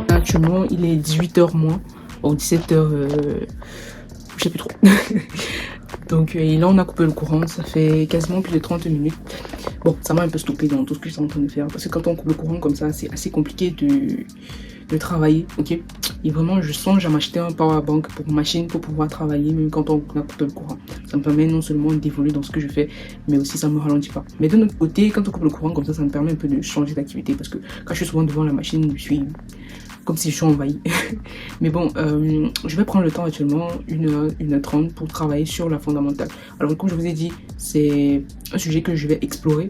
Actuellement, il est 18h moins, ou 17h, je sais plus trop. Donc et là, on a coupé le courant, ça fait quasiment plus de 30 minutes. Bon, ça m'a un peu stoppé dans tout ce que je suis en train de faire, parce que quand on coupe le courant comme ça, c'est assez compliqué de travailler, ok. Et vraiment, je songe à m'acheter un power bank pour ma machine pour pouvoir travailler, même quand on a coupé le courant. Ça me permet non seulement d'évoluer dans ce que je fais, mais aussi ça me ralentit pas. Mais de notre côté, quand on coupe le courant comme ça me permet un peu de changer d'activité, parce que quand je suis souvent devant la machine, je suis comme si je suis envahi. Mais bon, je vais prendre le temps actuellement, 1h30 pour travailler sur la fondamentale. Alors comme je vous ai dit, c'est un sujet que je vais explorer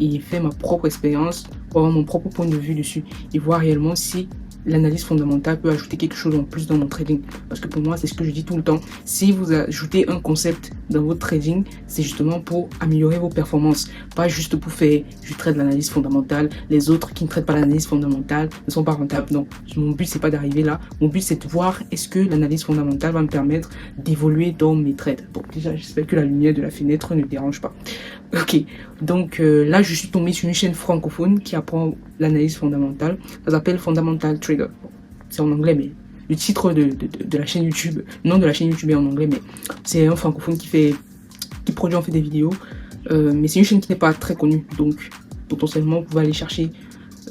et faire ma propre expérience, pour avoir mon propre point de vue dessus et voir réellement si l'analyse fondamentale peut ajouter quelque chose en plus dans mon trading. Parce que pour moi, c'est ce que je dis tout le temps. Si vous ajoutez un concept dans votre trading, c'est justement pour améliorer vos performances. Pas juste pour faire je trade l'analyse fondamentale. Les autres qui ne traitent pas l'analyse fondamentale ne sont pas rentables. Non, mon but, c'est pas d'arriver là. Mon but, c'est de voir est-ce que l'analyse fondamentale va me permettre d'évoluer dans mes trades. Bon, déjà, j'espère que la lumière de la fenêtre ne dérange pas. Ok, donc là, je suis tombé sur une chaîne francophone qui apprend l'analyse fondamentale. Ça s'appelle Fundamental Trader. C'est en anglais, mais le titre de la chaîne YouTube, le nom de la chaîne YouTube est en anglais, mais c'est un francophone qui produit en fait des vidéos. Mais c'est une chaîne qui n'est pas très connue, donc potentiellement, vous pouvez aller chercher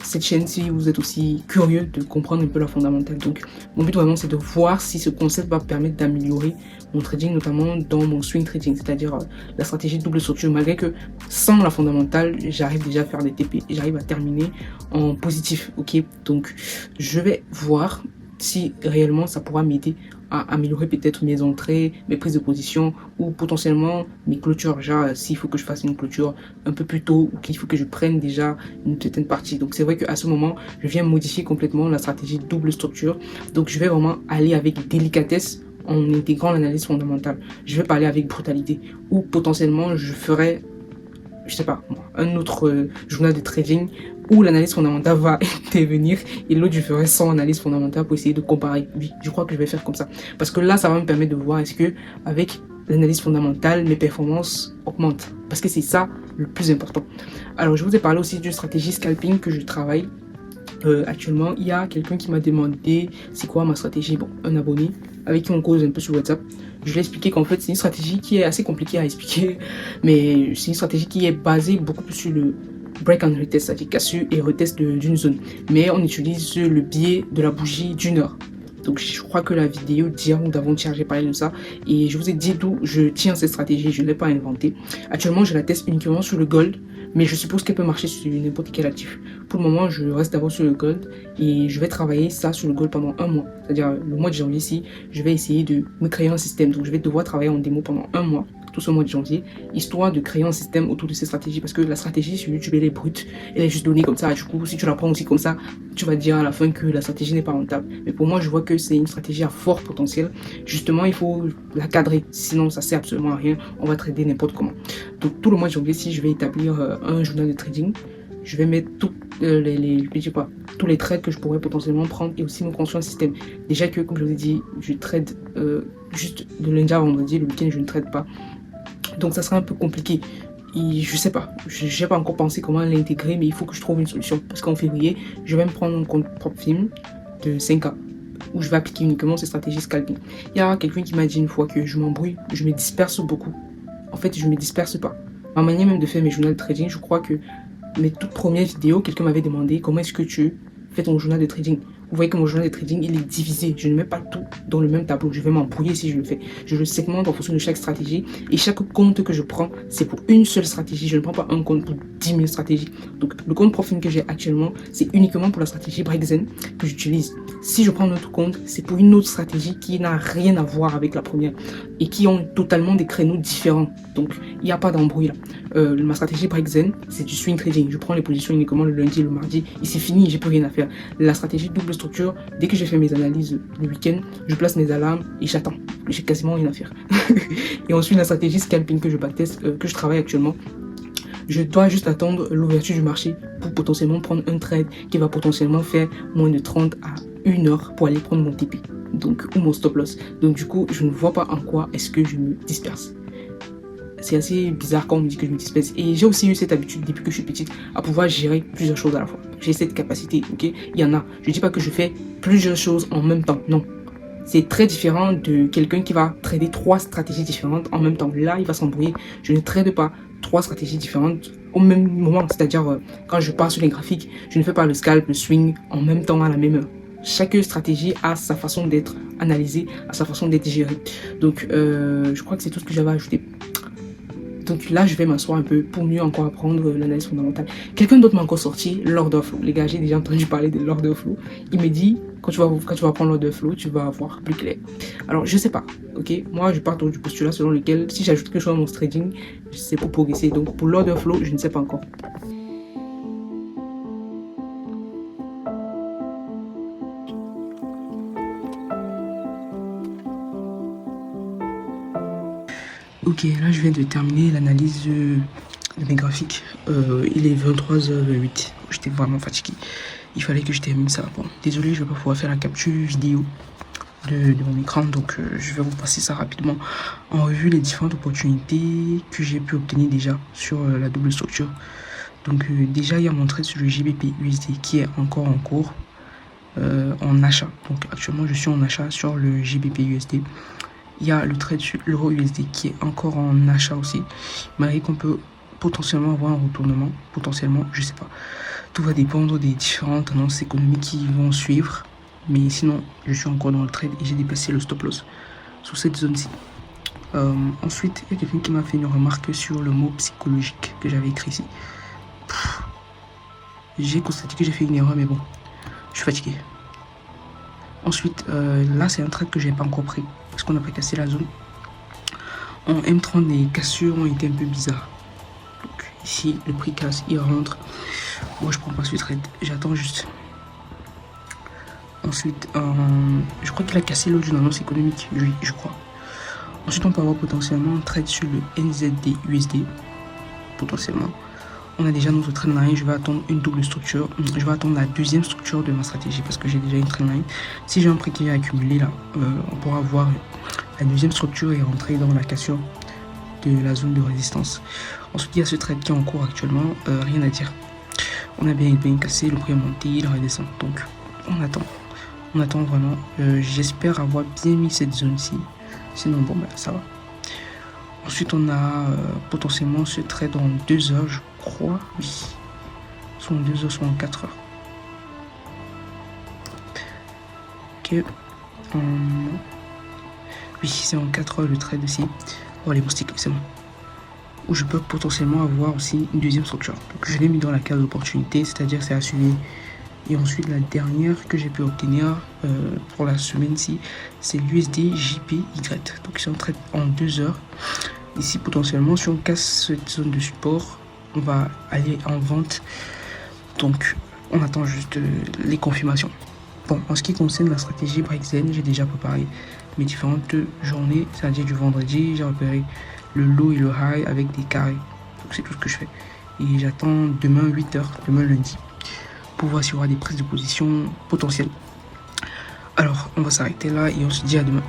cette chaîne si vous êtes aussi curieux de comprendre un peu la fondamentale. Donc mon but vraiment c'est de voir si ce concept va permettre d'améliorer mon trading, notamment dans mon swing trading, c'est-à-dire la stratégie de double structure, malgré que sans la fondamentale j'arrive déjà à faire des TP et j'arrive à terminer en positif. Ok, donc je vais voir si réellement ça pourra m'aider à améliorer peut-être mes entrées, mes prises de position ou potentiellement mes clôtures. Genre s'il faut que je fasse une clôture un peu plus tôt ou qu'il faut que je prenne déjà une certaine partie. Donc c'est vrai qu'à ce moment, je viens modifier complètement la stratégie de double structure. Donc je vais vraiment aller avec délicatesse en intégrant l'analyse fondamentale. Je vais pas aller avec brutalité ou potentiellement je ferai, je sais pas, un autre journal de trading où l'analyse fondamentale va intervenir et l'autre je ferai sans analyse fondamentale pour essayer de comparer. Oui, je crois que je vais faire comme ça parce que là ça va me permettre de voir est-ce que avec l'analyse fondamentale mes performances augmentent, parce que c'est ça le plus important. Alors je vous ai parlé aussi d'une stratégie scalping que je travaille actuellement. Il y a quelqu'un qui m'a demandé c'est quoi ma stratégie. Bon, un abonné avec qui on cause un peu sur WhatsApp. Je lui ai expliqué qu'en fait c'est une stratégie qui est assez compliquée à expliquer, mais c'est une stratégie qui est basée beaucoup plus sur le break and retest, c'est-à-dire cassure et retest d'une zone, mais on utilise le biais de la bougie d'une heure. Donc je crois que la vidéo d'hier ou d'avant-hier j'ai parlé de ça et je vous ai dit d'où je tiens cette stratégie, je ne l'ai pas inventée. Actuellement je la teste uniquement sur le gold, mais je suppose qu'elle peut marcher sur n'importe quel actif. Pour le moment je reste d'abord sur le gold et je vais travailler ça sur le gold pendant un mois. C'est-à-dire le mois de janvier ici, je vais essayer de me créer un système. Donc je vais devoir travailler en démo pendant un mois, tout ce mois de janvier, histoire de créer un système autour de ces stratégies, parce que la stratégie sur YouTube elle est brute, elle est juste donnée comme ça. Du coup si tu la prends aussi comme ça, tu vas dire à la fin que la stratégie n'est pas rentable. Mais pour moi je vois que c'est une stratégie à fort potentiel. Justement il faut la cadrer, sinon ça sert absolument à rien, on va trader n'importe comment. Donc tout le mois de janvier si je vais établir un journal de trading, je vais mettre tous les trades que je pourrais potentiellement prendre et aussi me construire un système. Déjà que comme je vous ai dit, je trade juste de lundi à vendredi, le week-end je ne trade pas. Donc ça sera un peu compliqué. Et je sais pas, j'ai pas encore pensé comment l'intégrer, mais il faut que je trouve une solution. Parce qu'en février, je vais me prendre un compte propre film de 5K où je vais appliquer uniquement ces stratégies scalping. Il y a quelqu'un qui m'a dit une fois que je m'embrouille, je me disperse beaucoup. En fait, je me disperse pas. Ma manière même de faire mes journaux de trading, je crois que mes toutes premières vidéos, quelqu'un m'avait demandé comment est-ce que tu fais ton journal de trading. Vous voyez que mon journal de trading, il est divisé. Je ne mets pas tout dans le même tableau. Je vais m'embrouiller si je le fais. Je le segmente en fonction de chaque stratégie. Et chaque compte que je prends, c'est pour une seule stratégie. Je ne prends pas un compte pour 10 000 stratégies. Donc, le compte profil que j'ai actuellement, c'est uniquement pour la stratégie Breakzen que j'utilise. Si je prends un autre compte, c'est pour une autre stratégie qui n'a rien à voir avec la première et qui ont totalement des créneaux différents. Donc, il n'y a pas d'embrouille là. Ma stratégie Breakzen, c'est du swing trading. Je prends les positions uniquement le lundi et le mardi et c'est fini, j'ai plus rien à faire. La stratégie double structure, dès que j'ai fait mes analyses le week-end, je place mes alarmes et j'attends. J'ai quasiment rien à faire. Et ensuite, la stratégie scalping que je backteste, que je travaille actuellement, je dois juste attendre l'ouverture du marché pour potentiellement prendre un trade qui va potentiellement faire moins de 30 à 1 heure pour aller prendre mon TP. donc, ou mon stop loss. Donc du coup, je ne vois pas en quoi est-ce que je me disperse. C'est assez bizarre quand on me dit que je me disperse. Et j'ai aussi eu cette habitude depuis que je suis petite à pouvoir gérer plusieurs choses à la fois. J'ai cette capacité, ok? Il y en a. Je dis pas que je fais plusieurs choses en même temps, non. C'est très différent de quelqu'un qui va trader 3 stratégies différentes en même temps. Là, il va s'embrouiller. Je ne trade pas 3 stratégies différentes au même moment. C'est-à-dire, quand je pars sur les graphiques, je ne fais pas le scalp, le swing en même temps à la même heure. Chaque stratégie a sa façon d'être analysée, a sa façon d'être gérée. Donc, je crois que c'est tout ce que j'avais à ajouter. Donc là, je vais m'asseoir un peu pour mieux encore apprendre l'analyse fondamentale. Quelqu'un d'autre m'a encore sorti l'order flow. Les gars, j'ai déjà entendu parler de l'order flow. Il me dit, quand tu vas prendre l'order flow, tu vas voir plus clair. Alors, je sais pas, ok? Moi, je pars du postulat selon lequel, si j'ajoute quelque chose à mon trading, c'est pour progresser. Donc, pour l'order flow, je ne sais pas encore. Ok, là je viens de terminer l'analyse de mes graphiques. Il est 23h08. J'étais vraiment fatigué. Il fallait que je termine ça. Bon, désolé, je vais pas pouvoir faire la capture vidéo de mon écran. Donc je vais vous passer ça rapidement en revue les différentes opportunités que j'ai pu obtenir déjà sur la double structure. Donc déjà, il y a mon trade sur le GBP USD qui est encore en cours en achat. Donc actuellement, je suis en achat sur le GBP USD. Il y a le trade sur l'euro USD qui est encore en achat aussi. Malgré qu'on peut potentiellement avoir un retournement. Potentiellement, je sais pas. Tout va dépendre des différentes annonces économiques qui vont suivre. Mais sinon, je suis encore dans le trade et j'ai dépassé le stop loss sous cette zone-ci. Ensuite, il y a quelqu'un qui m'a fait une remarque sur le mot psychologique que j'avais écrit ici. J'ai constaté que j'ai fait une erreur, mais bon, je suis fatigué. Ensuite, là, c'est un trade que je n'ai pas encore pris parce qu'on n'a pas cassé la zone. En M30, les cassures ont été un peu bizarres. Donc, ici, le prix casse, il rentre. Moi, je prends pas ce trade, j'attends juste. Ensuite, je crois qu'il a cassé l'autre d'une annonce économique, oui, je crois. Ensuite, on peut avoir potentiellement un trade sur le NZD USD. Potentiellement. On a déjà notre trendline, je vais attendre une double structure. Je vais attendre la deuxième structure de ma stratégie parce que j'ai déjà une trendline. Si j'ai un prix qui est accumulé là, on pourra voir la deuxième structure et rentrer dans la cassure de la zone de résistance. Ensuite, il y a ce trade qui est en cours actuellement, rien à dire. On a bien cassé, le prix est monté, il redescend. Donc, on attend vraiment. J'espère avoir bien mis cette zone-ci. Sinon, bon, ben, ça va. Ensuite, on a potentiellement ce trade en 2 heures, je crois. Oui. Soit en 2 heures, soit en 4 heures. Ok. Oui, c'est en 4 heures le trade aussi. Oh, les moustiques, c'est bon. Où je peux potentiellement avoir aussi une deuxième structure. Donc, je l'ai mis dans la case d'opportunité, c'est-à-dire c'est à suivre. Et ensuite, la dernière que j'ai pu obtenir pour la semaine-ci, c'est l'USD JPY. Donc, c'est en trade en 2 heures. Ici, potentiellement, si on casse cette zone de support, on va aller en vente. Donc, on attend juste les confirmations. Bon, en ce qui concerne la stratégie Brexen, j'ai déjà préparé mes différentes journées, c'est-à-dire du vendredi, j'ai repéré le low et le high avec des carrés. Donc, c'est tout ce que je fais. Et j'attends demain 8h, demain lundi, pour voir s'il y aura des prises de position potentielles. Alors, on va s'arrêter là et on se dit à demain.